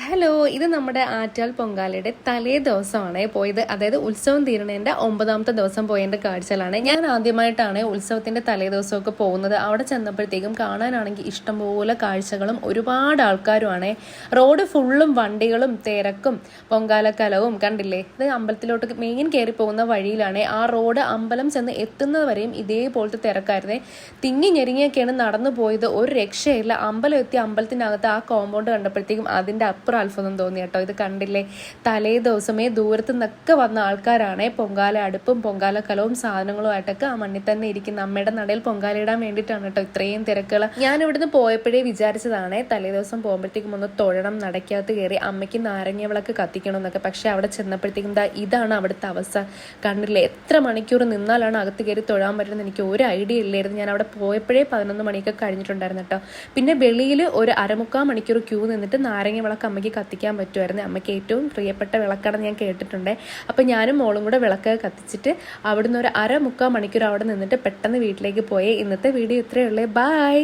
Hello, ഇത് നമ്മുടെ ആറ്റാൽ പൊങ്കാലയുടെ തലേ ദിവസമാണ് പോയത്. അതായത് ഉത്സവം തീരണേന്റെ 9ാമത്തെ ദിവസം പോയതിന്റെ കാഴ്ചകളാണ്. ഞാൻ ആദ്യമായിട്ടാണ് ഉത്സവത്തിന്റെ തലേ ദിവസമൊക്കെ പോകുന്നത്. അവിടെ ചെന്നപ്പോഴത്തേക്കും കാണാനാണെങ്കിൽ ഇഷ്ടംപോലെ കാഴ്ചകളും ഒരുപാട് ആൾക്കാരുമാണ്. റോഡ് ഫുള്ളും വണ്ടികളും തിരക്കും പൊങ്കാലക്കലവും കണ്ടില്ലേ. ഇത് അമ്പലത്തിലോട്ട് മെയിൻ കയറി പോകുന്ന വഴിയിലാണ്. ആ റോഡ് അമ്പലം ചെന്ന് എത്തുന്നത് വരെയും ഇതേപോലത്തെ തിരക്കായിരുന്നേ. തിങ്ങി ഞെരുങ്ങിയൊക്കെയാണ് നടന്നു പോയത്. ഒരു രക്ഷയില്ല. അമ്പലം എത്തി അമ്പലത്തിനകത്ത് ആ കോമ്പൗണ്ട് കണ്ടപ്പോഴത്തേക്കും അതിന്റെ അപ്പുറം അത്ഭുതം തോന്നി കേട്ടോ. ഇത് കണ്ടില്ലേ, തലേ ദിവസമേ ദൂരത്തു നിന്നൊക്കെ വന്ന ആൾക്കാരാണ് പൊങ്കാല അടുപ്പും പൊങ്കാല കലവും സാധനങ്ങളുമായിട്ടൊക്കെ ആ മണ്ണിൽ തന്നെ ഇരിക്കുന്ന അമ്മയുടെ നടയിൽ പൊങ്കാല ഇടാൻ വേണ്ടിയിട്ടാണ് കേട്ടോ ഇത്രയും തിരക്കുകൾ. ഞാൻ ഇവിടുന്ന് പോയപ്പോഴേ വിചാരിച്ചതാണ് തലേ ദിവസം പോകുമ്പോഴത്തേക്കും ഒന്ന് തൊഴണം, നടക്കകത്ത് കയറി അമ്മയ്ക്ക് നാരങ്ങ വിളക്ക് കത്തിക്കണം എന്നൊക്കെ. പക്ഷെ അവിടെ ചെന്നപ്പോഴത്തേക്കും ഇതാണ് അവിടുത്തെ അവസ്ഥ. കണ്ടില്ലേ, എത്ര മണിക്കൂർ നിന്നാലാണ് അകത്ത് കയറി തൊഴാൻ പറ്റുന്നത് എനിക്ക് ഒരു ഐഡിയ ഇല്ലായിരുന്നു. ഞാൻ അവിടെ പോയപ്പോഴേ 11 മണിയൊക്കെ കഴിഞ്ഞിട്ടുണ്ടായിരുന്നു കേട്ടോ. പിന്നെ വെളിയിൽ ഒരു 1/4 മണിക്കൂർ ക്യൂ നിന്നിട്ട് നാരങ്ങ വിളക്ക് അമ്മയ്ക്ക് കത്തിക്കാൻ പറ്റുമായിരുന്നു. അമ്മയ്ക്ക് ഏറ്റവും പ്രിയപ്പെട്ട വിളക്കാണെന്ന് ഞാൻ കേട്ടിട്ടുണ്ട്. അപ്പം ഞാനും മോളും കൂടെ വിളക്ക് കത്തിച്ചിട്ട് അവിടുന്ന് ഒരു 1/4 മണിക്കൂർ അവിടെ നിന്നിട്ട് പെട്ടെന്ന് വീട്ടിലേക്ക് പോയി. ഇന്നത്തെ വീഡിയോ ഇത്രയേ ഉള്ളൂ. ബൈ.